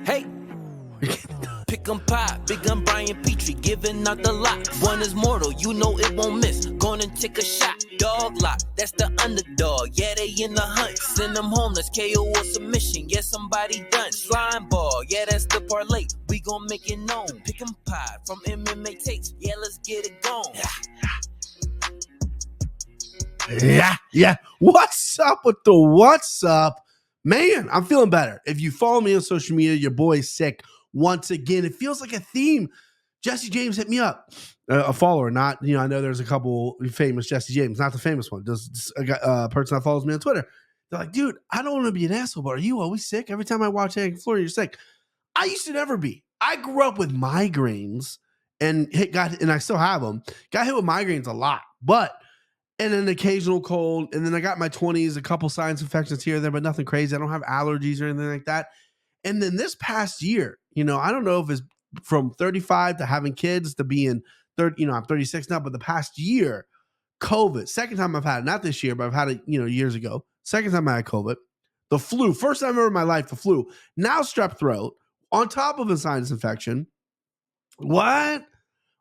Hey, pick 'em pie, big 'em Brian Petrie, giving out the lot. One is mortal, you know it won't miss. Going and take a shot, dog lock, that's the underdog. Yeah, they in the hunt, send them home, that's KO or submission. Yeah, somebody done. Slimeball, yeah, that's the parlay. We gon' make it known. Pick 'em pie from MMA takes. Yeah, let's get it going. Yeah. What's up with the what's up? Man, I'm feeling better. If you follow me on social media, your boy's sick once again. It feels like a theme. Jesse James hit me up. A follower, not, I know there's a couple famous Jesse James, not the famous one. Just a person that follows me on Twitter. They're like, dude, I don't want to be an asshole, but are you always sick? Every time I watch Hank Floor, you're sick. I used to never be. I grew up with migraines and I still have them. Got hit with migraines a lot, and an occasional cold. And then I got my 20s, a couple sinus infections here and there, but nothing crazy. I don't have allergies or anything like that. And then this past year, I don't know if it's from 35 to having kids to being 30, I'm 36 now, but the past year, COVID, second time I've had it, not this year, but I've had it, years ago. Second time I had COVID, the flu, first time ever in my life, the flu, now strep throat on top of a sinus infection. What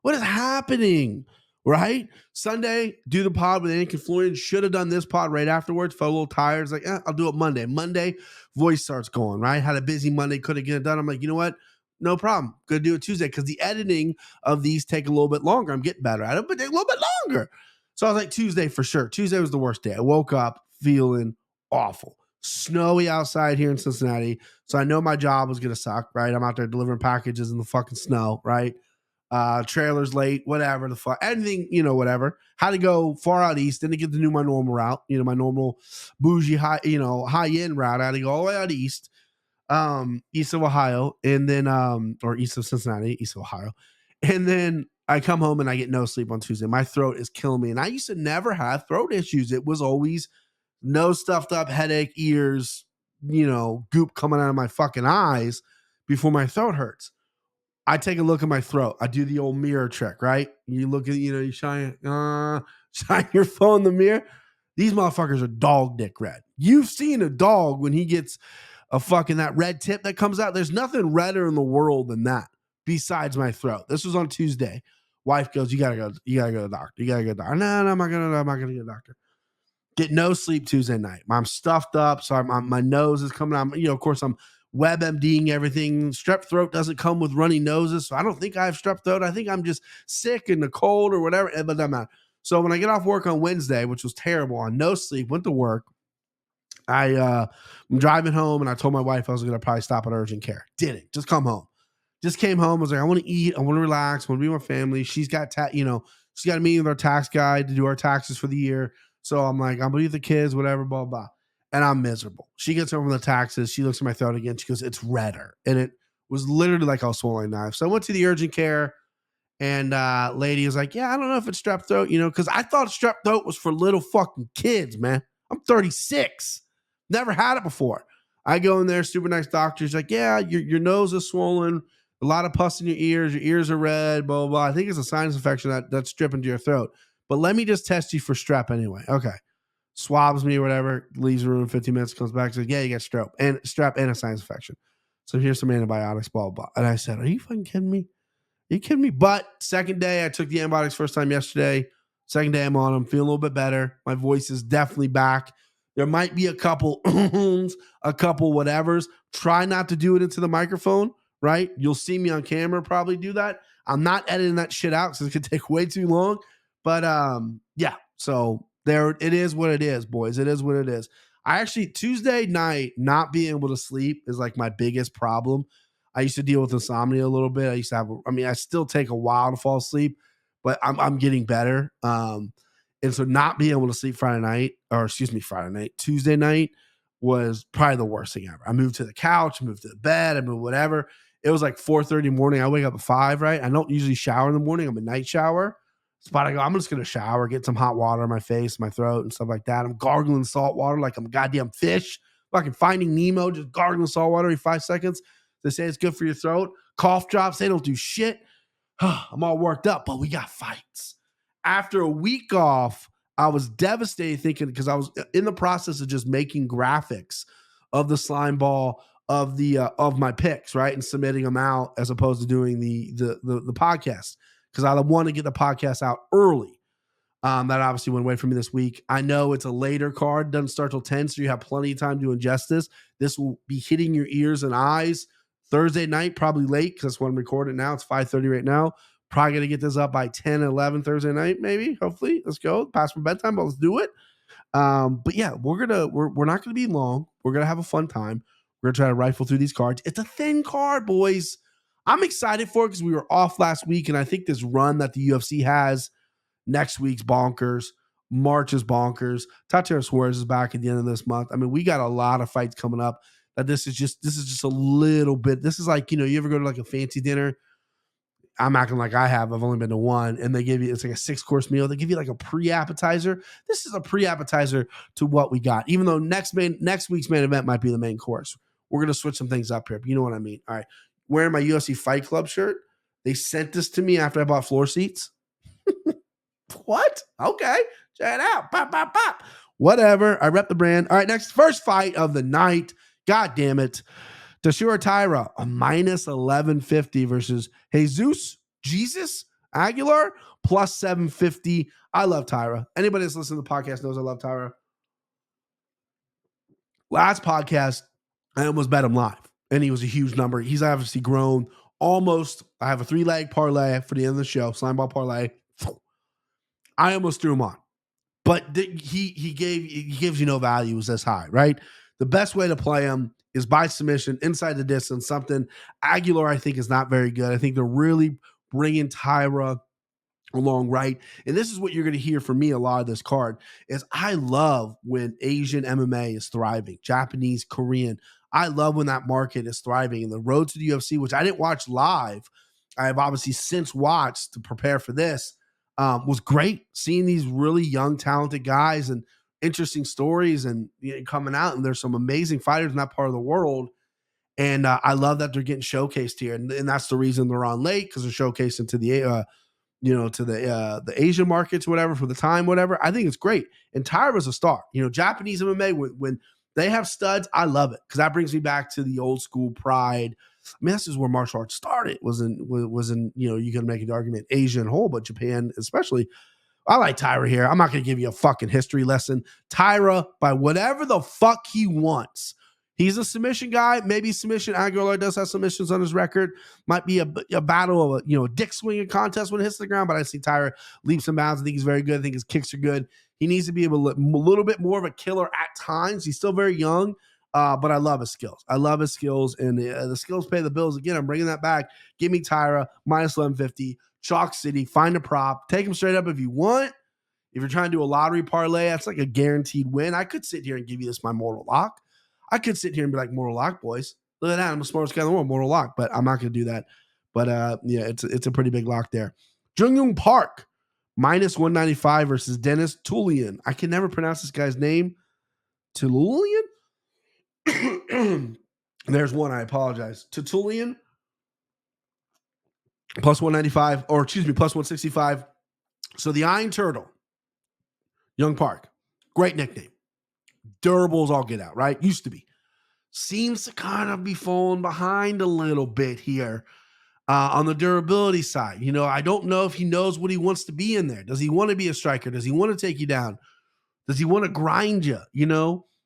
is happening? Right? Sunday, do the pod with Andy Florian. Should have done this pod right afterwards. Felt a little tired. It's like, I'll do it Monday. Monday, voice starts going, right? Had a busy Monday, couldn't get it done. I'm like, you know what? No problem. Gonna do it Tuesday because the editing of these take a little bit longer. I'm getting better at it, but take a little bit longer. So I was like, Tuesday for sure. Tuesday was the worst day. I woke up feeling awful. Snowy outside here in Cincinnati. So I know my job was gonna suck, right? I'm out there delivering packages in the fucking snow, right? Trailers late, whatever the fuck, anything, whatever. Had to go far out east, didn't get to do my normal route, my normal bougie high end route. I had to go all the way out east, east of Ohio, and then or east of Cincinnati, east of Ohio, and then I come home and I get no sleep on Tuesday. My throat is killing me, and I used to never have throat issues. It was always nose stuffed up, headache, ears, goop coming out of my fucking eyes before my throat hurts. I take a look at my throat. I do the old mirror trick, right? You look at, you shine your phone in the mirror. These motherfuckers are dog dick red. You've seen a dog when he gets a fucking that red tip that comes out. There's nothing redder in the world than that besides my throat. This was on Tuesday. Wife goes, you gotta go to the doctor. You gotta go to the doctor. No, I'm not gonna get a doctor. Get no sleep Tuesday night. I'm stuffed up, so my nose is coming out. Of course, I'm WebMDing everything. Strep throat doesn't come with runny noses, so I don't think I have strep throat. I think I'm just sick and the cold or whatever, but doesn't matter. So when I get off work on Wednesday, which was terrible, on no sleep, went to work. I'm driving home, and I told my wife I was going to probably stop at urgent care. Didn't. Just come home. Just came home. I was like, I want to eat. I want to relax. I want to be with my family. She's got she's got a meeting with our tax guy to do our taxes for the year. So I'm like, I'm going to be with the kids, whatever, blah, blah. And I'm miserable. She gets home from the taxes. She looks at my throat again. She goes, it's redder. And it was literally like I was swallowing a knife. So I went to the urgent care, and lady was like, yeah, I don't know if it's strep throat, because I thought strep throat was for little fucking kids, man. I'm 36. Never had it before. I go in there, super nice doctor. She's like, yeah, your nose is swollen, a lot of pus in your ears are red, blah, blah, blah. I think it's a sinus infection that's dripping to your throat. But let me just test you for strep anyway. Okay. Swabs me or whatever, leaves the room 15 minutes, comes back, says, yeah, you got strep and a sinus infection. So here's some antibiotics, blah, blah, blah. And I said, are you fucking kidding me? Are you kidding me? But second day, I took the antibiotics first time yesterday. Second day I'm on them, feeling a little bit better. My voice is definitely back. There might be a couple a couple whatevers. Try not to do it into the microphone, right? You'll see me on camera probably do that. I'm not editing that shit out because it could take way too long. But yeah, so there it is what it is, boys. It is what it is. I actually, Tuesday night, not being able to sleep is like my biggest problem. I used to deal with insomnia a little bit. I still take a while to fall asleep, but I'm getting better. And so not being able to sleep Tuesday night was probably the worst thing ever. I moved to the couch, I moved to the bed, I moved whatever. It was like 4:30 morning. I wake up at 5, right? I don't usually shower in the morning. I'm a night shower. Spot I go, I'm just going to shower, get some hot water on my face, my throat, and stuff like that. I'm gargling salt water like I'm a goddamn fish. Fucking Finding Nemo, just gargling salt water every 5 seconds. They say it's good for your throat. Cough drops, they don't do shit. I'm all worked up, but we got fights. After a week off, I was devastated thinking, because I was in the process of just making graphics of the Slimeball, of my picks, right, and submitting them out as opposed to doing the podcast, because I want to get the podcast out early. That obviously went away from me this week. I know it's a later card, doesn't start till 10, so you have plenty of time to ingest this. This will be hitting your ears and eyes Thursday night, probably late, because that's when I'm recording now. It's 5:30 right now. Probably going to get this up by 10, 11 Thursday night, maybe, hopefully. Let's go. Past my bedtime, but let's do it. But yeah, we're not gonna be long. We're gonna have a fun time. We're gonna try to rifle through these cards. It's a thin card, boys. I'm excited for it because we were off last week, and I think this run that the UFC has next week's bonkers. March is bonkers. Tatiana Suarez is back at the end of this month. I mean, we got a lot of fights coming up. That this is just a little bit. This is like, you ever go to like a fancy dinner. I'm acting like I have. I've only been to one, and they give you, it's like a 6-course meal. They give you like a pre-appetizer. This is a pre-appetizer to what we got. Even though next week's main event might be the main course. We're gonna switch some things up here. But you know what I mean. All right, wearing my UFC Fight Club shirt. They sent this to me after I bought floor seats. What? Okay, check it out. Pop, pop, pop. Whatever. I rep the brand. All right, next first fight of the night. God damn it. Tyra, a minus 1150 versus Jesus Aguilar, plus 750. I love Tyra. Anybody that's listening to the podcast knows I love Tyra. Last podcast, I almost bet him live, and he was a huge number. He's obviously grown almost. I have a 3-leg parlay for the end of the show, Slimeball parlay. I almost threw him on, but he gives you no value. It was this high, right? The best way to play him is by submission, inside the distance, something. Aguilar, I think, is not very good. I think they're really bringing Tyra along, right? And this is what you're going to hear from me a lot of this card, is I love when Asian MMA is thriving, Japanese, Korean. I love when that market is thriving. And the road to the UFC, which I didn't watch live, I have obviously since watched to prepare for this, was great. Seeing these really young, talented guys and interesting stories and coming out, and there's some amazing fighters in that part of the world, and I love that they're getting showcased here, and that's the reason they're on late, because they're showcasing to the the Asian markets, whatever, for the time, whatever. I think it's great, and Tyra's a star. Japanese MMA, when they have studs, I love it, because that brings me back to the old school pride. I mean, this is where martial arts started. Was in you can make an argument Asia and whole, but Japan especially. I like Tyra here. I'm not going to give you a fucking history lesson. Tyra, by whatever the fuck he wants. He's a submission guy. Maybe submission. Aguilar does have submissions on his record. Might be a battle of a dick swinging contest when it hits the ground, but I see Tyra leaps and bounds. I think he's very good. I think his kicks are good. He needs to be able to a little bit more of a killer at times. He's still very young, but I love his skills. And the skills pay the bills. Again, I'm bringing that back. Give me Tyra, minus 1150. Chalk City, find a prop, take him straight up if you want. If you're trying to do a lottery parlay, that's like a guaranteed win. I could sit here and give you this my mortal lock. I could sit here and be like, mortal lock, boys. Look at that. I'm the smartest guy in the world, mortal lock. But I'm not going to do that. But it's a pretty big lock there. Jung Park, minus 195 versus Dennis Tuliian. I can never pronounce this guy's name. Tuliian? There's one. I apologize. Tuliian. Plus 195, or excuse me, plus 165. So the Iron Turtle, Young Park, great nickname. Durables all get out, right? Used to be. Seems to kind of be falling behind a little bit here on the durability side. I don't know if he knows what he wants to be in there. Does he want to be a striker? Does he want to take you down? Does he want to grind you?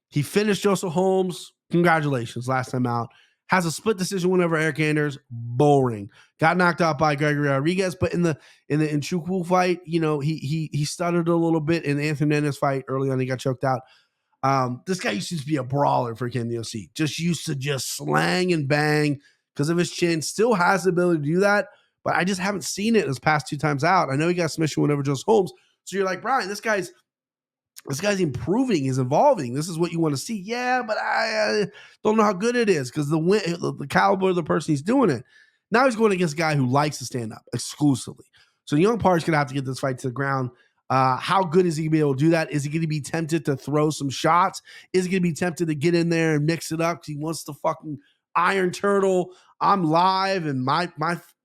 He finished Joseph Holmes. Congratulations, last time out. Has a split decision win over Eric Anders. Boring. Got knocked out by Gregory Rodriguez, but in the Nchukwu fight, he stuttered a little bit. In the Anthony Hernandez fight early on, he got choked out. This guy used to be a brawler for KNDOC. Just used to just slang and bang because of his chin. Still has the ability to do that, but I just haven't seen it his past 2 times out. I know he got submission win over Joseph Holmes. So you're like, Brian, this guy's improving, he's evolving. This is what you want to see. Yeah, but I don't know how good it is because the caliber of the person he's doing it. Now he's going against a guy who likes to stand up exclusively. So Young Park's going to have to get this fight to the ground. How good is he going to be able to do that? Is he going to be tempted to throw some shots? Is he going to be tempted to get in there and mix it up because he wants the fucking Iron Turtle? I'm live, and my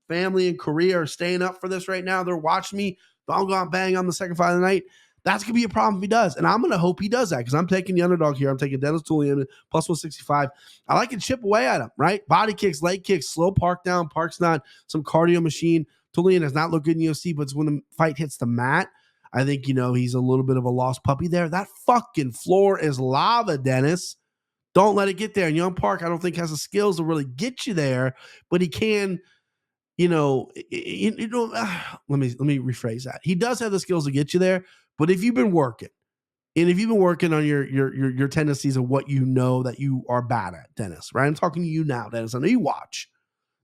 family in Korea are staying up for this right now. They're watching me. Don't go out bang on the second fight of the night. That's going to be a problem if he does. And I'm going to hope he does that because I'm taking the underdog here. I'm taking Dennis Tuliian plus 165. I like to chip away at him, right? Body kicks, leg kicks, slow Park down. Park's not some cardio machine. Tuliian has not looked good in UFC, but it's when the fight hits the mat, I think, he's a little bit of a lost puppy there. That fucking floor is lava, Dennis. Don't let it get there. And Young Park, I don't think has the skills to really get you there, but he can, let me rephrase that. He does have the skills to get you there, but if you've been working, and if you've been working on your tendencies of what you know that you are bad at, Dennis, right? I'm talking to you now, Dennis. I know you watch.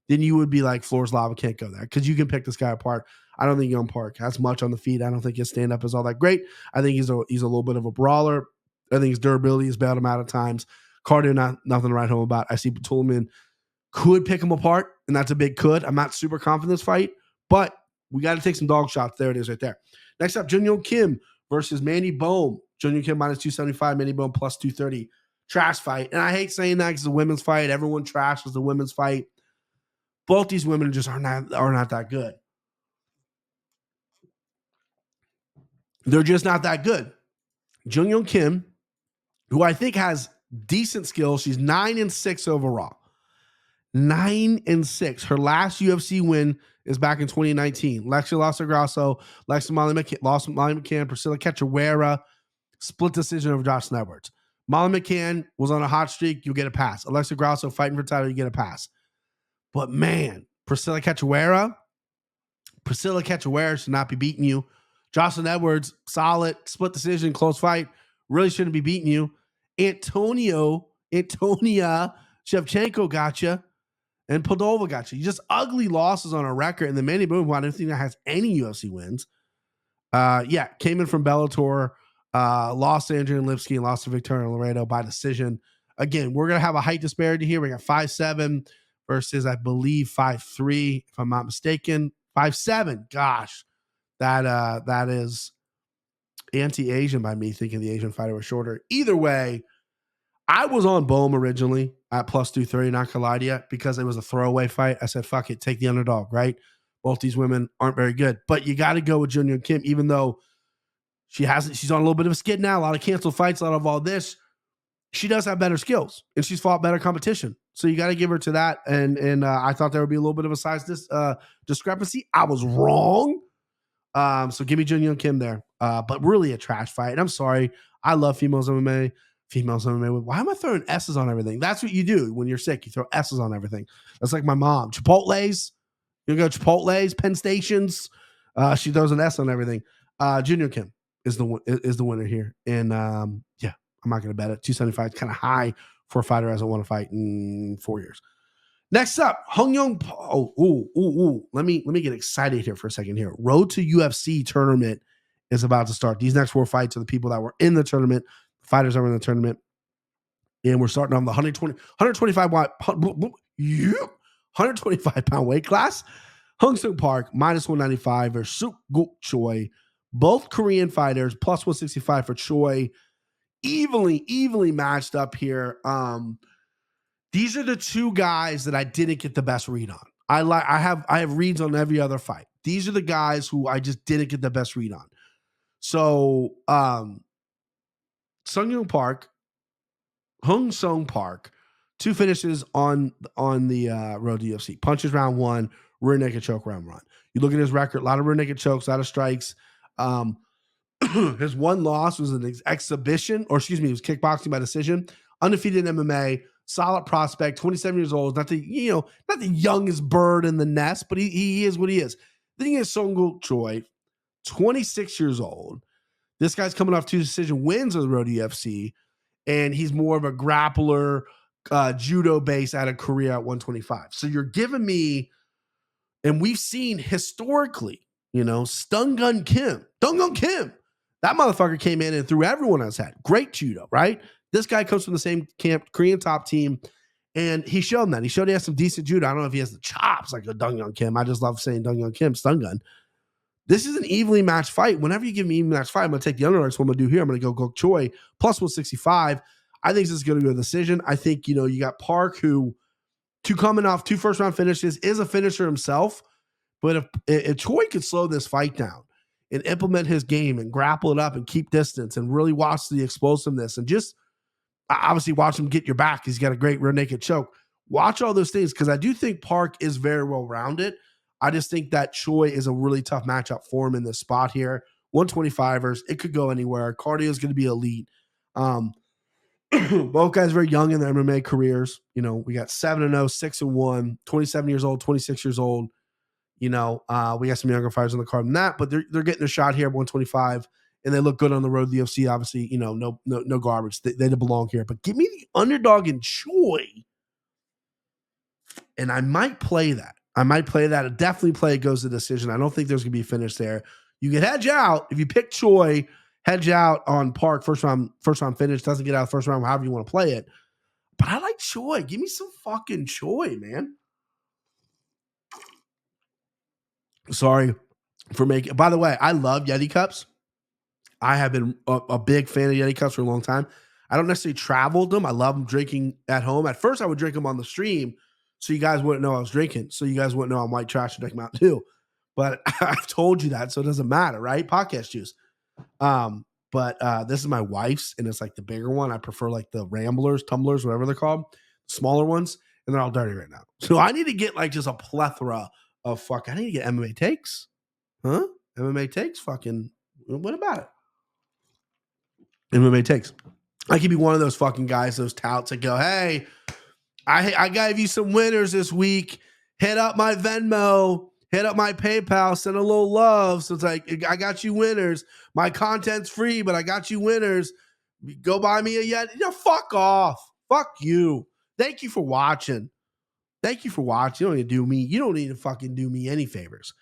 Then you would be like, floor's lava, can't go there because you can pick this guy apart. I don't think Young Park has much on the feet. I don't think his stand-up is all that great. I think he's a little bit of a brawler. I think his durability has bailed him out at times. Cardio, nothing to write home about. I see Tuliian could pick him apart, and that's a big could. I'm not super confident in this fight, but we got to take some dog shots. There it is right there. Next up, Junyoung Kim versus Manny Bohm. Junyoung Kim minus 275, Manny Bohm plus 230. Trash fight. And I hate saying that because it's a women's fight. Everyone trashes the women's fight. Both these women just are not that good. They're just not that good. Junyoung Kim, who I think has decent skills, she's 9-6 overall. 9-6. Her last UFC win is back in 2019. Lexi lost to Grasso, Molly McCann, Priscilla Cachoeira, split decision over Josh Edwards. Molly McCann was on a hot streak, you get a pass. Alexa Grasso fighting for title, you get a pass. But man, Priscilla Cachoeira should not be beating you. Jocelyn Edwards, solid, split decision, close fight, really shouldn't be beating you. Antonia Shevchenko got you, and Podolova got you. You just ugly losses on a record. And then Manny Boom, who I don't think that has any UFC wins. Came in from Bellator, lost to Adrian Lipsky and lost to Victoria Laredo by decision. Again, we're going to have a height disparity here. We got 5'7" versus, I believe, 5'3", if I'm not mistaken. 5'7". Gosh, that is anti-Asian by me thinking the Asian fighter was shorter. Either way, I was on Bohm originally at plus 230, not gonna lie to you, because it was a throwaway fight. I said, fuck it, take the underdog, right? Both these women aren't very good. But you got to go with Junyoung Kim, even though she's on a little bit of a skid now, a lot of canceled fights, a lot of all this. She does have better skills, and she's fought better competition. So you got to give her to that. And I thought there would be a little bit of a size discrepancy. I was wrong. So give me Junyoung Kim there. But really a trash fight. And I'm sorry. I love females MMA. Why am I throwing S's on everything? That's what you do when you're sick. You throw S's on everything. That's like my mom. Chipotle's. You go Chipotle's, Penn Stations. She throws an S on everything. Junyoung Kim is the winner here. And I'm not going to bet it. 275 is kind of high for a fighter who hasn't won a fight in 4 years. Next up, Hong Young. Let me get excited here for a second here. Road to UFC tournament is about to start. These next 4 fights are the people that were in the tournament, fighters that were in the tournament. And we're starting on the 125 pound weight class. Hung Sung Park, minus 195 versus Suk Guk Choi. Both Korean fighters, plus 165 for Choi. Evenly matched up here. These are the two guys that I didn't get the best read on. I have reads on every other fight. These are the guys who I just didn't get the best read on. So Hung Sung Park, 2 finishes on the road to UFC. Punches round 1, rear naked choke round 1. You look at his record, a lot of rear naked chokes, a lot of strikes. His one loss was an exhibition, or excuse me, it was kickboxing by decision. Undefeated in MMA, solid prospect, 27 years old. Not the youngest bird in the nest, but he is what he is. The thing is, Sung Guk Choi, 26 years old. This guy's coming off 2 decision wins on the road to UFC, and he's more of a grappler, judo base out of Korea at 125. So you're giving me, and we've seen historically, Stun Gun Kim. That motherfucker came in and threw everyone on his head. Great judo, right? This guy comes from the same camp, Korean top team, and he showed him that. He showed he has some decent judo. I don't know if he has the chops like a Young Kim. I just love saying Young Kim, Stun Gun. This is an evenly matched fight. Whenever you give me an evenly matched fight, I'm going to take the underdog. So what I'm going to do here, I'm going to go Guk Choi, plus 165. I think this is going to go to decision. I think, you got Park, who, coming off 2 first-round finishes, is a finisher himself. But if Choi could slow this fight down and implement his game and grapple it up and keep distance and really watch the explosiveness and just obviously watch him get your back. He's got a great rear naked choke. Watch all those things because I do think Park is very well rounded. I just think that Choi is a really tough matchup for him in this spot here. 125ers, it could go anywhere. Cardio is going to be elite. Both guys very young in their MMA careers. You know, we got 7-0, 6-1, 27 years old, 26 years old. You know, we got some younger fighters on the card than that, but they're getting a shot here at 125, and they look good on the road to the UFC. Obviously, you know, no garbage. They belong here. But give me the underdog in Choi, and I might play that. I definitely play it goes to decision. I don't think there's going to be a finish there. You can hedge out if you pick Choi. Hedge out on Park first round finish. Doesn't get out the first round. However you want to play it. But I like Choi. Give me some fucking Choi, man. Sorry for making. By the way, I love Yeti cups. I have been a big fan of Yeti cups for a long time. I don't necessarily travel them. I love them drinking at home. At first, I would drink them on the stream, so you guys wouldn't know I was drinking. So you guys wouldn't know I'm white trash and drink Mountain Dew. But I've told you that, so it doesn't matter, right? Podcast juice. But this is my wife's, and it's like the bigger one. I prefer like the Ramblers, Tumblers, whatever they're called, smaller ones, and they're all dirty right now. So I need to get like just a plethora of I need to get MMA takes. Huh? MMA takes? Fucking, what about it? MMA takes. I could be one of those fucking guys, those touts that go, hey, I gave you some winners this week. Hit up my Venmo. Hit up my PayPal, send a little love. So it's like, I got you winners. My content's free, but I got you winners. Go buy me a Yeti. You know, fuck off. Fuck you. Thank you for watching. You don't need to do me. You don't need to fucking do me any favors.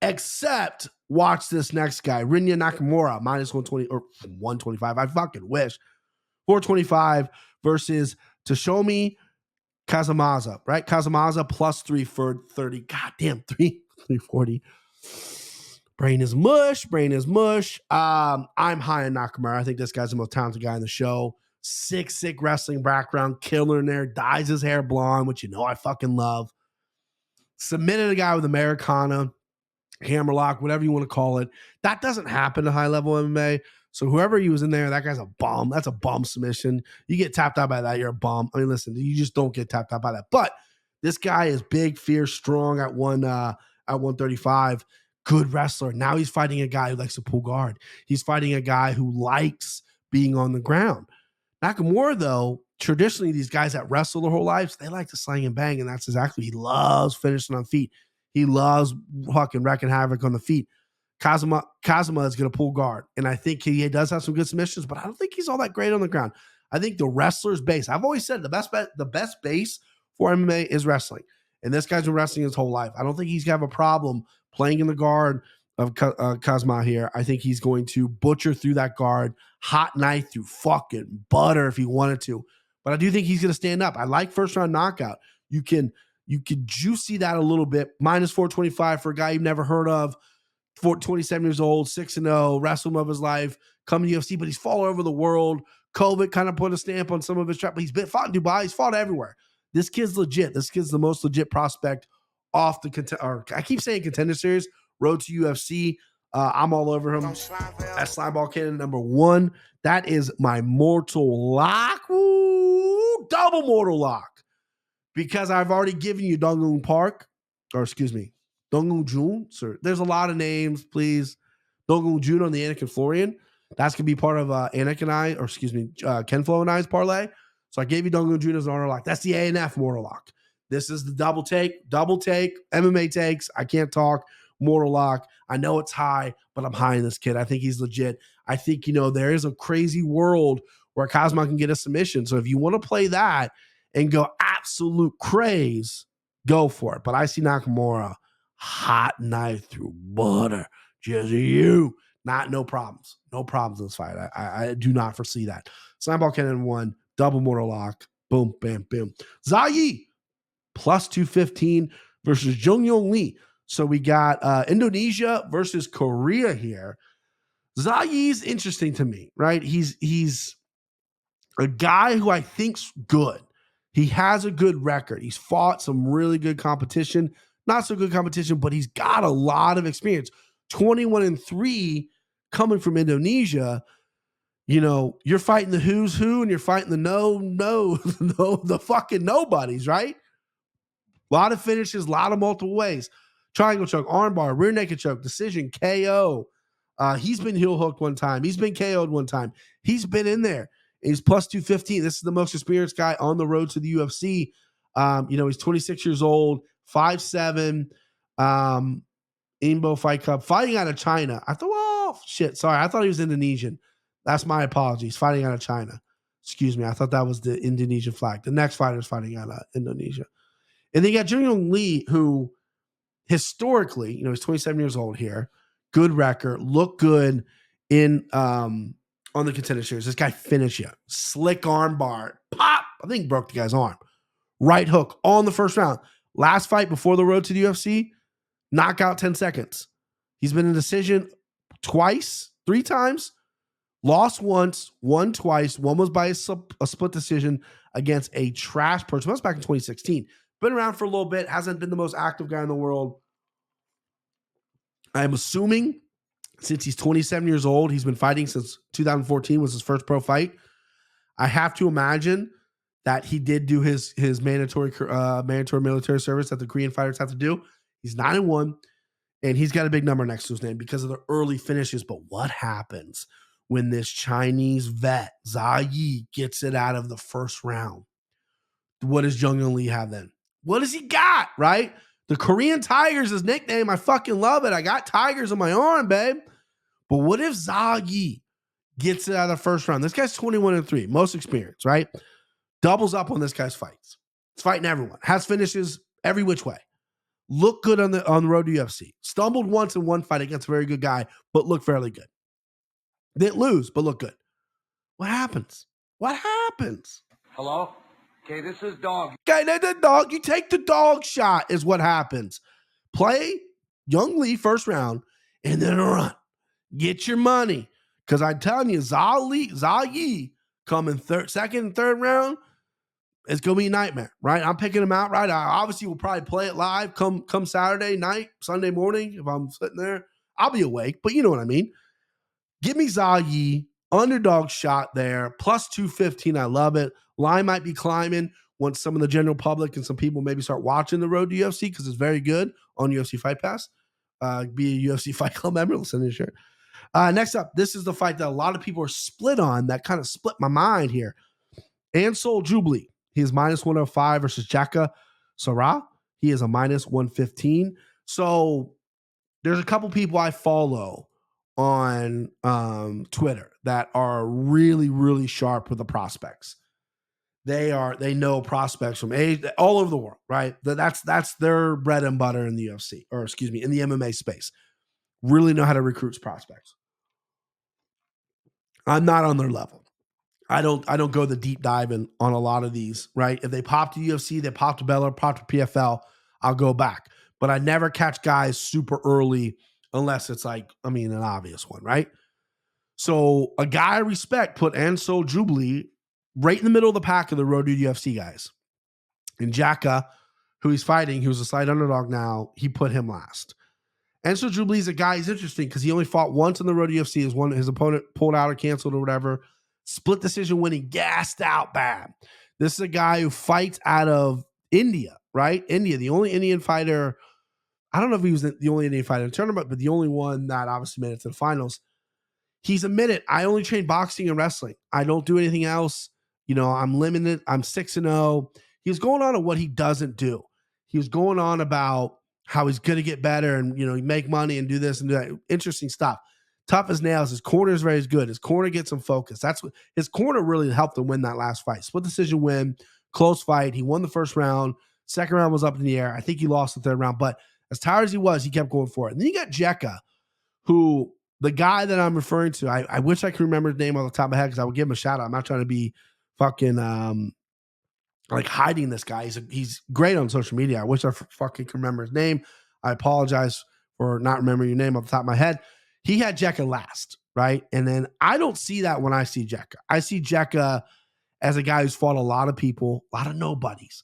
Except watch this next guy, Rinya Nakamura, minus 120 or 125. I fucking wish. 425 versus Toshomi Kazamaza, right? Kazamaza plus 330. Goddamn, 340. Brain is mush. I'm high on Nakamura. I think this guy's the most talented guy in the show. Sick wrestling background, killer in there, dyes his hair blonde, which you know I fucking love. Submitted a guy with Americana, hammerlock, whatever you want to call it. That doesn't happen to high level MMA. So whoever he was in there, that guy's a bum. That's a bum submission. You get tapped out by that, you're a bum. I mean, listen, you just don't get tapped out by that. But this guy is big, fierce, strong at 135. Good wrestler. Now he's fighting a guy who likes to pull guard. He's fighting a guy who likes being on the ground. Nakamura, though, traditionally these guys that wrestle their whole lives, they like to slang and bang, and that's exactly, he loves finishing on feet. He loves fucking wrecking havoc on the feet. Kazama is going to pull guard, and I think he does have some good submissions, but I don't think he's all that great on the ground. I think the wrestler's base, I've always said the best base for MMA is wrestling, and this guy's been wrestling his whole life. I don't think he's going to have a problem playing in the guard of Kazama here. I think he's going to butcher through that guard, hot knife through fucking butter if he wanted to, but I do think he's going to stand up. I like first round knockout. You can juicy that a little bit. Minus 425 for a guy you've never heard of. 27 years old, 6-0, wrestled of his life, come to UFC, but he's fought all over the world. COVID kind of put a stamp on some of his trap, but he's fought in Dubai. He's fought everywhere. This kid's legit. This kid's the most legit prospect off the I keep saying contender series, road to UFC. I'm all over him. That's Slimeball Cannon #1. That is my mortal lock. Ooh, double mortal lock. Because I've already given you Donghoon Park, or excuse me, Donghoon Jun, sir. There's a lot of names, please. Donghoon Jun on the Anik and Florian. That's going to be part of Anik and I, or excuse me, Ken Flo and I's parlay. So I gave you Donghoon Jun as an honor lock. That's the A&F mortal lock. This is the double take, MMA takes. I can't talk, mortal lock. I know it's high, but I'm high in this kid. I think he's legit. I think, there is a crazy world where Kazama can get a submission. So if you want to play that and go absolute craze, go for it. But I see Nakamura, hot knife through butter. Just you. No problems. No problems in this fight. I do not foresee that. Slimeball Cannon 1, double mortal lock. Boom, bam, boom. Zayi, plus 215 versus Jung Yong Lee. So we got Indonesia versus Korea here. Zayi's interesting to me, right? He's a guy who I think's good. He has a good record. He's fought some really good competition. Not so good competition, but he's got a lot of experience. 21-3 coming from Indonesia. You know, you're fighting the who's who and you're fighting the fucking nobodies, right? A lot of finishes, a lot of multiple ways. Triangle choke, armbar, rear naked choke, decision, KO. He's been heel hooked one time. He's been KO'd one time. He's been in there. He's plus 215. This is the most experienced guy on the road to the UFC. He's 26 years old, 5'7", Imbo Fight Club, fighting out of China. I thought, I thought he was Indonesian. That's my apologies. Fighting out of China. Excuse me. I thought that was the Indonesian flag. The next fighter is fighting out of Indonesia. And then you got Jung Lee, who historically, he's 27 years old here. Good record, look good in on the Contender Series. This guy finished you. Slick arm bar. Pop. I think broke the guy's arm. Right hook all in the first round. Last fight before the road to the UFC, knockout 10 seconds. He's been in decision twice, 3 times. Lost once, won twice. One was by a split decision against a trash person. That was back in 2016. Been around for a little bit. Hasn't been the most active guy in the world. I'm assuming since he's 27 years old, he's been fighting since 2014 was his first pro fight. I have to imagine that he did do his mandatory military service that the Korean fighters have to do. He's 9-1, and he's got a big number next to his name because of the early finishes. But what happens when this Chinese vet, Yi, gets it out of the first round? What does Jung Lee have then? What does he got, right? The Korean Tiger is his nickname. I fucking love it. I got tigers on my arm, babe. But what if Yi gets it out of the first round? This guy's 21-3, most experience, right? Doubles up on this guy's fights. He's fighting everyone. Has finishes every which way. Looked good on the road to UFC. Stumbled once in one fight against a very good guy, but looked fairly good. Didn't lose, but looked good. What happens? What happens? Hello? Okay, this is Dog. Okay, the dog. You take the dog shot is what happens. Play Jung Lee first round and then a run. Get your money. Because I'm telling you, Yi coming second and third round, it's going to be a nightmare, right? I'm picking him out, right? I obviously will probably play it live come Saturday night, Sunday morning. If I'm sitting there, I'll be awake, but you know what I mean. Give me Yi, underdog shot there, plus 215. I love it. Line might be climbing once some of the general public and some people maybe start watching the road to UFC because it's very good on UFC Fight Pass. Be a UFC Fight Club member. Listen to this shirt. Next up, this is the fight that a lot of people are split on that kind of split my mind here. Ansel Jubilee. He is minus 105 versus Jaca Sarah. He is a minus 115. So there's a couple people I follow on Twitter that are really, really sharp with the prospects. They know prospects from all over the world, right? That's their bread and butter in the UFC, or excuse me, in the MMA space. Really know how to recruit prospects. I'm not on their level. I don't go the deep dive in on a lot of these, right? If they pop to UFC, they pop to Bellator, pop to PFL, I'll go back. But I never catch guys super early unless it's like, an obvious one, right? So a guy I respect put Ansel Jubilee right in the middle of the pack of the road to UFC guys. And Jaca, who he's fighting, who's a slight underdog now, he put him last. Ansel Jubilee's a guy, he's interesting because he only fought once on the road to UFC. His opponent pulled out or canceled or whatever. Split decision winning, gassed out bad. This is a guy who fights out of India, right? India, the only Indian fighter. I don't know if he was the only Indian fighter in the tournament, but the only one that obviously made it to the finals. He's admitted, I only train boxing and wrestling. I don't do anything else. I'm limited. I'm 6-0. He was going on what he doesn't do. He was going on about how he's going to get better and, make money and do this and do that. Interesting stuff. Tough as nails. His corner is very good. His corner gets him focused. That's what his corner really helped him win that last fight. Split decision win, close fight. He won the first round. Second round was up in the air. I think he lost the third round, but as tired as he was, he kept going for it. And then you got Jaca, who the guy that I'm referring to, I wish I could remember his name on the top of my head because I would give him a shout out. I'm not trying to be fucking hiding this guy. He's great on social media. I wish I fucking could remember his name. I apologize for not remembering your name off the top of my head. He had Jaca last, right? And then I don't see that when I see Jaca. I see Jaca as a guy who's fought a lot of people, a lot of nobodies.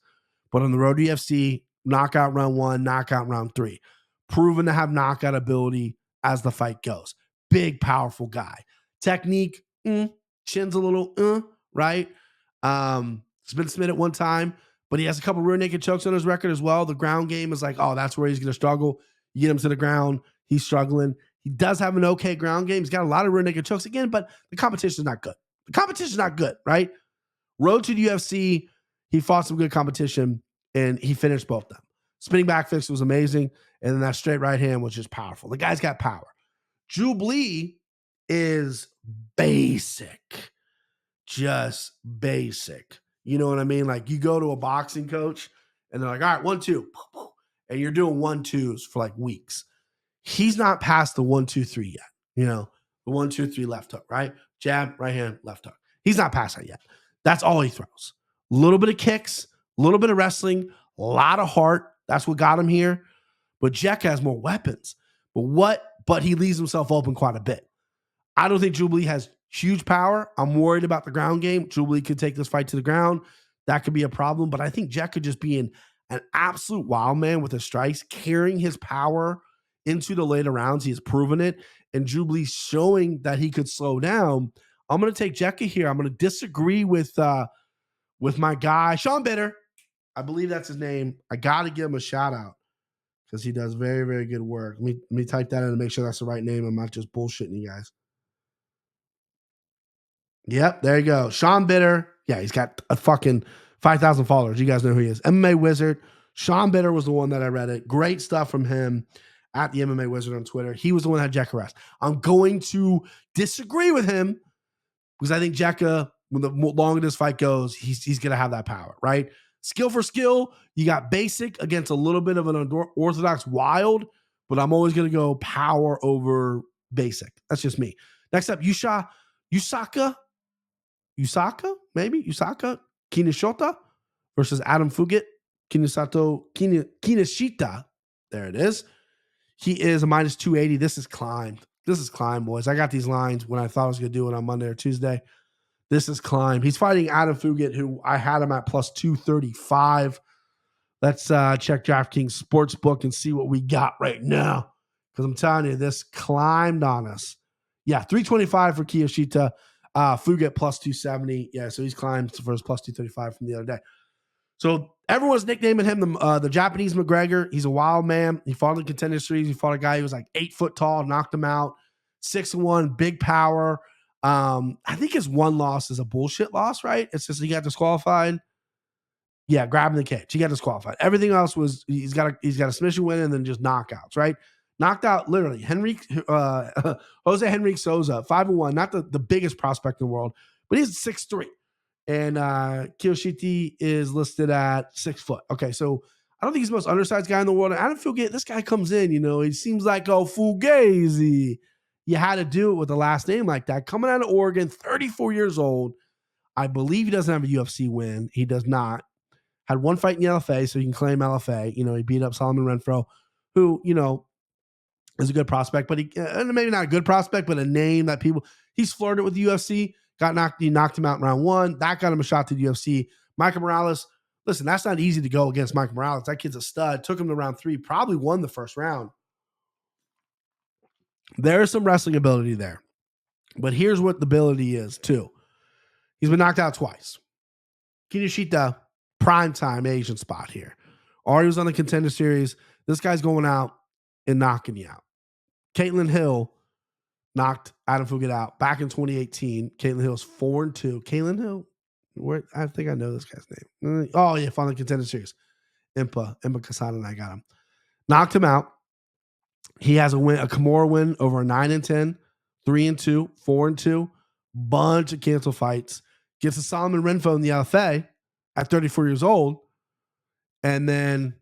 But on the road to UFC, knockout round 1, knockout round 3. Proven to have knockout ability as the fight goes. Big, powerful guy. Technique, chin's a little, right? It's been submitted one time, but he has a couple rear naked chokes on his record as well. The ground game is like, oh, that's where he's going to struggle. You get him to the ground, he's struggling. He does have an okay ground game. He's got a lot of rear naked chokes again, but the competition is not good. The competition is not good, right? Road to the UFC, he fought some good competition, and he finished both of them. Spinning back fist was amazing, and then that straight right hand was just powerful. The guy's got power. Jubilee is basic, just basic. You know what I mean? Like you go to a boxing coach, and they're like, all right, 1, 2, and you're doing 1-2s for like weeks. He's not past the 1, 2, 3 yet. You know, the 1, 2, 3 left hook, right? Jab, right hand, left hook. He's not past that yet. That's all he throws. A little bit of kicks, a little bit of wrestling, a lot of heart. That's what got him here. But Jaca has more weapons. But he leaves himself open quite a bit. I don't think Jubilee has huge power. I'm worried about the ground game. Jubilee could take this fight to the ground. That could be a problem. But I think Jaca just being an absolute wild man with his strikes, carrying his power into the later rounds. He has proven it. And Jubilee showing that he could slow down. I'm going to take Jaca here. I'm going to disagree with my guy, Sean Bitter. I believe that's his name. I got to give him a shout out because he does very, very good work. Let me type that in and make sure that's the right name. I'm not just bullshitting you guys. Yep, there you go. Sean Bitter. Yeah, he's got a fucking 5,000 followers. You guys know who he is. MMA Wizard. Sean Bitter was the one that I read it. Great stuff from him at the MMA Wizard on Twitter. He was the one that had Jaca rest. I'm going to disagree with him because I think Jaca, when the longer this fight goes, he's going to have that power, right? Skill for skill, you got basic against a little bit of an orthodox wild, but I'm always going to go power over basic. That's just me. Next up, Yusaka, Kinoshita versus Adam Fugitt. Kinoshita. There it is. He is a minus 280. This is climb. Boys. I got these lines when I thought I was going to do it on Monday or Tuesday. This is climb. He's fighting Adam Fugitt, who I had him at plus 235. Let's check DraftKings Sportsbook and see what we got right now. Because I'm telling you, this climbed on us. Yeah, 325 for Kinoshita. Fugitt plus 270. Yeah, so he's climbed for his plus 235 from the other day. So everyone's nicknaming him the Japanese McGregor. He's a wild man. He fought in the Contender Series. He fought a guy who was like 8 foot tall, knocked him out. 6-1, big power. I think his one loss is a bullshit loss, right? It's just he got disqualified. Yeah, grabbing the cage. He got disqualified. Everything else was he's got a submission win and then just knockouts, right? Knocked out literally Jose Henrique Souza, 5-1, not the biggest prospect in the world, but he's 6'3". And Kinoshita is listed at 6 foot. Okay, so I don't think he's the most undersized guy in the world. And Adam Fugitt, this guy comes in, he seems like Fugazi. You had to do it with a last name like that. Coming out of Oregon, 34 years old. I believe he doesn't have a UFC win. He does not. Had one fight in the LFA, so he can claim LFA. He beat up Solomon Renfro, who, is a good prospect, but maybe not a good prospect, but a name that he's flirted with the UFC. He knocked him out in round 1. That got him a shot to the UFC. Michael Morales, listen, that's not easy to go against Michael Morales. That kid's a stud. Took him to round 3, probably won the first round. There is some wrestling ability there. But here's what the ability is, too. He's been knocked out twice. Kinoshita, primetime Asian spot here. Already was on the Contender Series. This guy's going out and knocking you out. Caitlin Hill knocked Adam Fugitt out back in 2018. Caitlin Hill's 4-2. Caitlin Hill, I think I know this guy's name. Oh, yeah, on the Contender Series. Impa Kasada and I got him. Knocked him out. He has a Kimura win over a 9-10, 3-2, 4-2, bunch of cancel fights. Gets a Solomon Renfro in the LFA at 34 years old, and then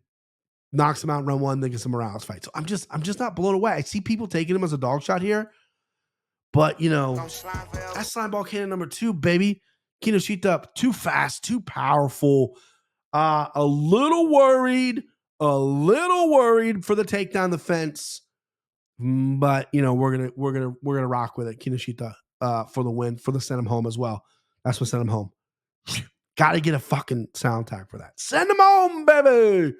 knocks him out in round 1, then gets a Morales fight. So I'm just not blown away. I see people taking him as a dog shot here, but that's Slimeball cannon number 2, baby. Kinoshita, too fast, too powerful. A little worried for the takedown the fence. But we're gonna rock with it. Kinoshita for the win, for the send him home as well. That's what sent him home. Got to get a fucking sound tag for that. Send him home, baby.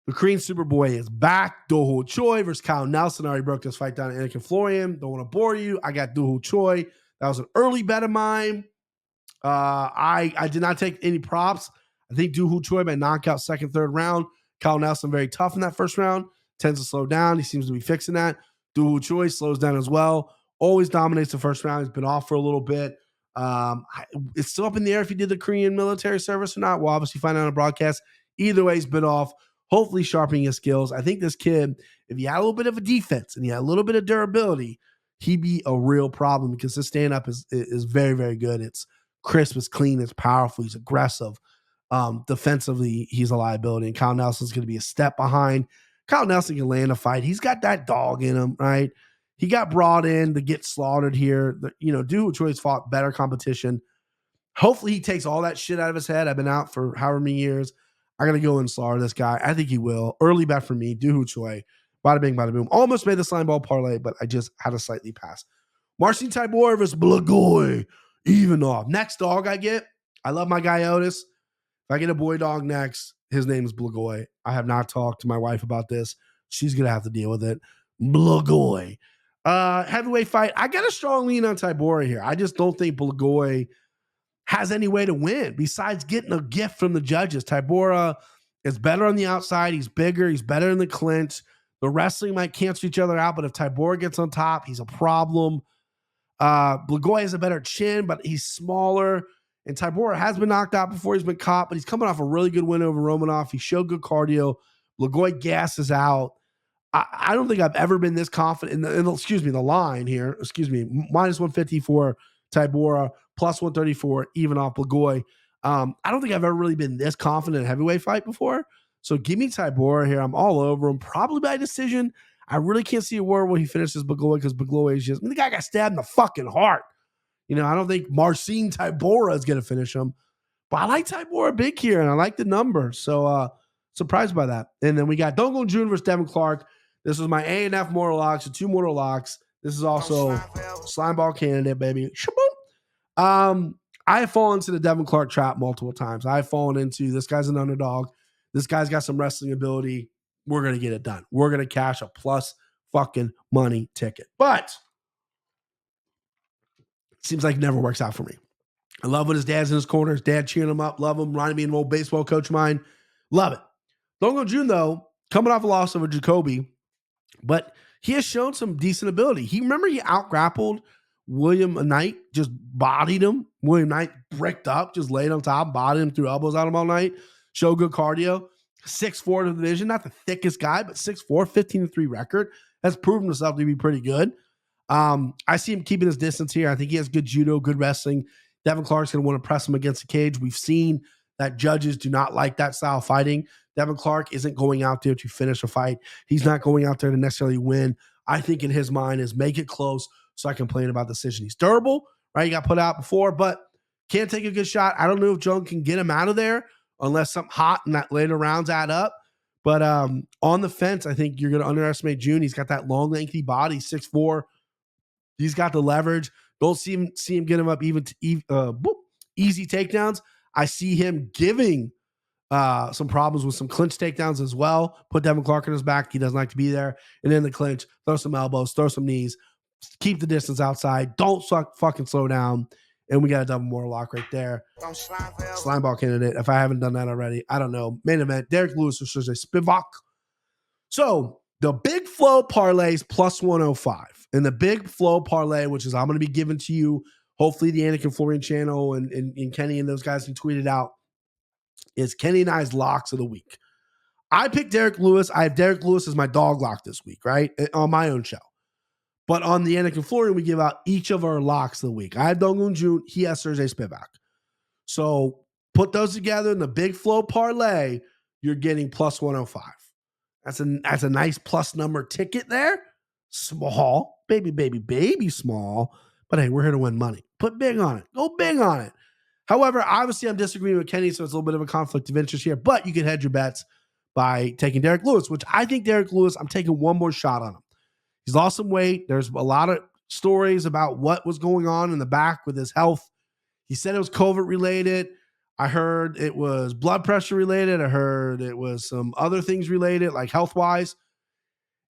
The Korean Superboy is back. Do Choi versus Kyle Nelson. I already broke this fight down to Anakin Florian. Don't want to bore you. I got Do Choi. That was an early bet of mine. I did not take any props. I think Do Choi by knockout second, third round. Kyle Nelson very tough in that first round. Tends to slow down. He seems to be fixing that. Do Choi slows down as well. Always dominates the first round. He's been off for a little bit. It's still up in the air if he did the Korean military service or not. We'll obviously find out on a broadcast. Either way, he's been off. Hopefully sharpening his skills. I think this kid, if he had a little bit of a defense and he had a little bit of durability, he'd be a real problem because his stand-up is very, very good. It's crisp, it's clean, it's powerful, he's aggressive. Defensively, he's a liability, and Kyle Nelson's going to be a step behind. Kyle Nelson can land a fight. He's got that dog in him, right? He got brought in to get slaughtered here. Do Choi's fought better competition. Hopefully he takes all that shit out of his head. I've been out for however many years. I got to go and slaughter this guy. I think he will. Early bet for me. Do Choi. Bada bing, bada boom. Almost made the Slimeball parlay, but I just had a slightly pass. Marcin Tybor versus Blagoy. Even off. Next dog I get. I love my guy Otis. If I get a boy dog next, his name is Blagoy. I have not talked to my wife about this. She's going to have to deal with it. Blagoy. Heavyweight fight. I got a strong lean on Tybor here. I just don't think Blagoy has any way to win besides getting a gift from the judges. Tybor is better on the outside. He's bigger. He's better in the clinch. The wrestling might cancel each other out, but if Tybor gets on top, he's a problem. Blagoy has a better chin, but he's smaller. And Tybor has been knocked out before. He's been caught, but he's coming off a really good win over Romanov. He showed good cardio. Blagoy gasses out. I don't think I've ever been this confident in the line here. Minus 150 for Tybor, plus 134 even off Blagoy. I don't think I've ever really been this confident in a heavyweight fight before. So give me Tybor here. I'm all over him, probably by decision. I really can't see a world where he finishes Blagoy because Blagoy is the guy got stabbed in the fucking heart. I don't think Marcin Tybor is going to finish him, but I like Tybor big here and I like the number. So surprised by that. And then we got Dongo Jr. versus Devin Clark. This was my A&F mortal locks, the two mortal locks. This is also Slimeball candidate, baby. I have fallen into the Devin Clark trap multiple times. I've fallen into this guy's an underdog. This guy's got some wrestling ability. We're going to get it done. We're going to cash a plus fucking money ticket. But it seems like it never works out for me. I love when his dad's in his corner. His dad cheering him up. Love him. Reminded me of an old baseball coach of mine. Love it. Dongo June, though, coming off a loss over Jacoby, but he has shown some decent ability. He out-grappled William Knight, just bodied him. William Knight bricked up, just laid on top, bodied him, threw elbows at him all night. Showed good cardio. 6'4" in the division, not the thickest guy, but 6'4", 15-3 record. Has proven himself to be pretty good. I see him keeping his distance here. I think he has good judo, good wrestling. Devin Clark's going to want to press him against the cage. We've seen that judges do not like that style of fighting. Devin Clark isn't going out there to finish a fight. He's not going out there to necessarily win. I think in his mind is make it close so I complain about the decision. He's durable, right? He got put out before, but can't take a good shot. I don't know if Joan can get him out of there unless something hot in that later rounds add up. But on the fence, I think you're going to underestimate June. He's got that long, lengthy body, 6'4". He's got the leverage. Don't see him get him up even to easy takedowns. I see him giving some problems with some clinch takedowns as well. Put Devin Clark on his back. He doesn't like to be there. And in the clinch, throw some elbows, throw some knees, keep the distance outside. Don't fucking slow down. And we got a double mortal lock right there. Slimeball candidate. If I haven't done that already, I don't know. Main event, Derek Lewis versus Spivak. So the Big Flow parlays plus 105. And the Big Flow parlay, which is I'm going to be giving to you, hopefully the Anakin Florian channel and Kenny and those guys can tweet it out, is Kenny and I's locks of the week. I picked Derek Lewis. I have Derek Lewis as my dog lock this week, right? On my own show. But on the Anakin Florian, we give out each of our locks of the week. I have Dongun Jun. He has Sergey Spivak. So put those together in the Big Flow parlay, you're getting plus 105. That's a nice plus number ticket there. Small, baby small. But hey, we're here to win money. Put big on it. Go big on it. However, obviously I'm disagreeing with Kenny, so it's a little bit of a conflict of interest here. But you can hedge your bets by taking Derek Lewis, which I think Derek Lewis, I'm taking one more shot on him. He's lost some weight. There's a lot of stories about what was going on in the back with his health. He said it was COVID related. I heard it was blood pressure related. I heard it was some other things related, like health wise.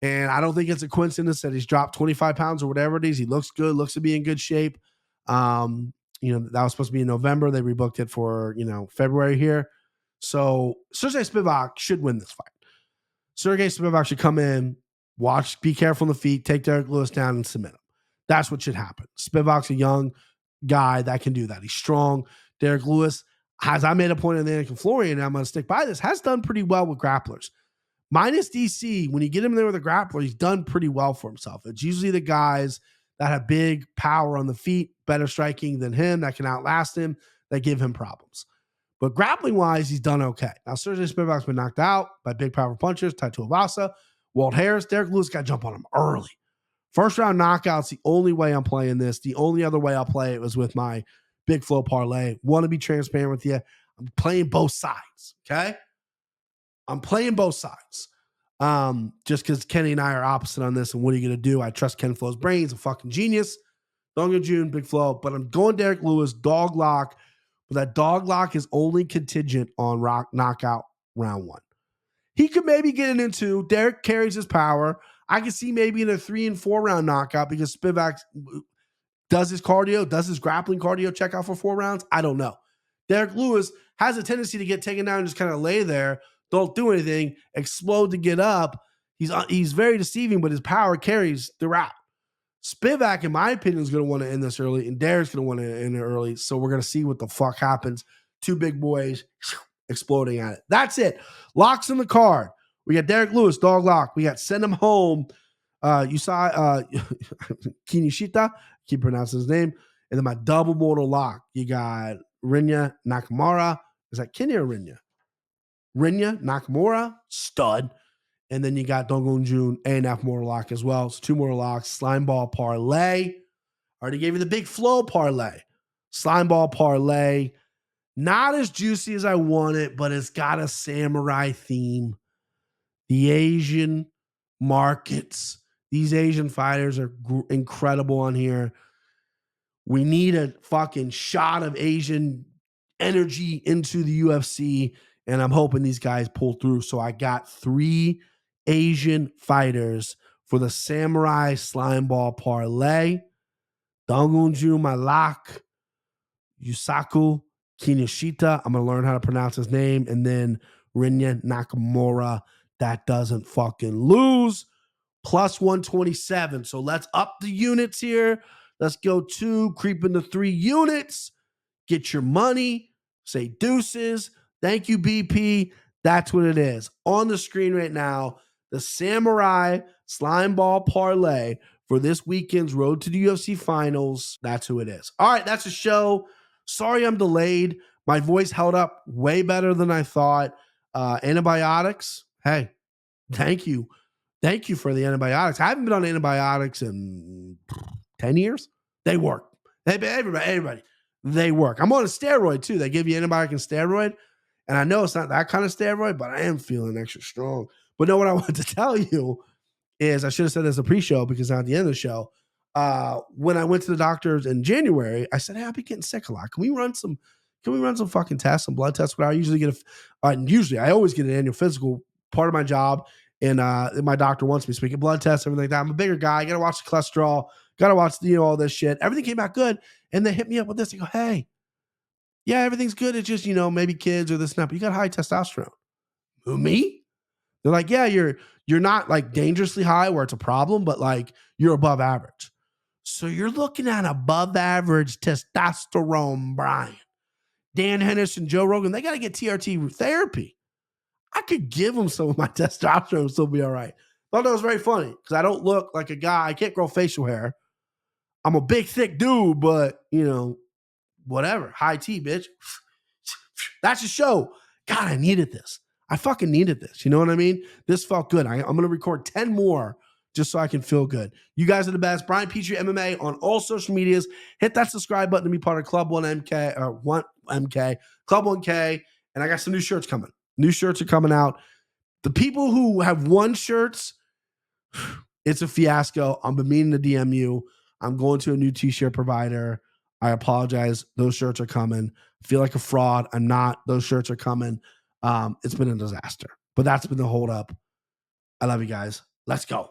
And I don't think it's a coincidence that he's dropped 25 pounds or whatever it is. He looks good, looks to be in good shape. That was supposed to be in November. They rebooked it for, February here. So Sergey Spivak should win this fight. Sergey Spivak should come in, watch, be careful on the feet, take Derek Lewis down and submit him. That's what should happen. Spivak's a young guy that can do that. He's strong. Derek Lewis, as I made a point in the Florian, and I'm going to stick by this, has done pretty well with grapplers. Minus DC, when you get him there with a grappler, he's done pretty well for himself. It's usually the guys that have big power on the feet, better striking than him, that can outlast him, that give him problems. But grappling-wise, he's done okay. Now, Sergey Spivak's been knocked out by big power punchers, Tai Tuivasa, Walt Harris. Derek Lewis got to jump on him early. First round knockout's the only way I'm playing this. The only other way I'll play it was with my Big Flow parlay. Want to be transparent with you. I'm playing both sides, okay? I'm playing both sides. Just because Kenny and I are opposite on this, and what are you going to do? I trust Ken Flow's brain. He's a fucking genius. Donga June, Big Flow. But I'm going Derek Lewis, dog lock. But that dog lock is only contingent on knockout round 1. He could maybe get it into. Derek carries his power. I could see maybe in a 3 and 4 round knockout because Spivak does his cardio, does his grappling cardio check out for 4 rounds. I don't know. Derek Lewis has a tendency to get taken down and just kind of lay there, don't do anything, explode to get up. He's very deceiving, but his power carries throughout. Spivak, in my opinion, is going to want to end this early, and Derek's going to want to end it early. So we're going to see what the fuck happens. 2 big boys exploding at it. That's it. Locks in the card. We got Derek Lewis, dog lock. We got send him home. You saw Kinoshita, keep pronouncing his name. And then my double mortal lock. You got Rinya Nakamura. Is that Kenya or Rinya? Rinya Nakamura, stud. And then you got Dongun Jun, A&F mortal lock as well. So 2 mortal locks. Slimeball parlay. Already gave you the Big Flow parlay. Slimeball parlay. Not as juicy as I want it, but it's got a samurai theme. The Asian markets. These Asian fighters are incredible on here. We need a fucking shot of Asian energy into the UFC, and I'm hoping these guys pull through. So I got 3 Asian fighters for the Samurai Slimeball parlay. Dongunju, my lock. Yusaku Kinoshita. I'm going to learn how to pronounce his name. And then Rinya Nakamura. That doesn't fucking lose. Plus 127. So let's up the units here. Let's go 2, creep into 3 units. Get your money. Say deuces. Thank you, BP. That's what it is. On the screen right now, the Samurai Slimeball parlay for this weekend's Road to the UFC Finals. That's who it is. All right, that's the show. Sorry I'm delayed. My voice held up way better than I thought. Antibiotics. Hey, thank you. Thank you for the antibiotics. I haven't been on antibiotics in 10 years. They work. Everybody, they work. I'm on a steroid too. They give you antibiotic and steroid. And I know it's not that kind of steroid, but I am feeling extra strong. But know what I want to tell you is, I should have said this a pre-show because now at the end of the show, when I went to the doctors in January, I said, hey, I'll be getting sick a lot. Can we run some fucking tests, some blood tests? But I usually get I always get an annual physical, part of my job. And my doctor wants me to get blood tests, everything like that. I'm a bigger guy. I got to watch the cholesterol, got to watch all this shit. Everything came out good. And they hit me up with this. They go, hey, yeah, everything's good. It's just, maybe kids or this and that, but you got high testosterone. Who, me? They're like, yeah, you're not like dangerously high where it's a problem, but like you're above average. So you're looking at above average testosterone, Brian. Dan Henderson, Joe Rogan, they got to get TRT therapy. I could give them some of my testosterone and still be all right. Thought that was very funny because I don't look like a guy. I can't grow facial hair. I'm a big, thick dude, but, whatever. High T, bitch. That's a show. God, I needed this. I fucking needed this. You know what I mean? This felt good. I'm going to record 10 more just so I can feel good. You guys are the best. Brian Petrie MMA on all social medias. Hit that subscribe button to be part of Club 1MK or 1MK, Club 1K. And I got some new shirts coming. New shirts are coming out. The people who have won shirts, it's a fiasco. I've been meaning to DM you. I'm going to a new t-shirt provider. I apologize. Those shirts are coming. I feel like a fraud. I'm not. Those shirts are coming. It's been a disaster. But that's been the hold up. I love you guys. Let's go.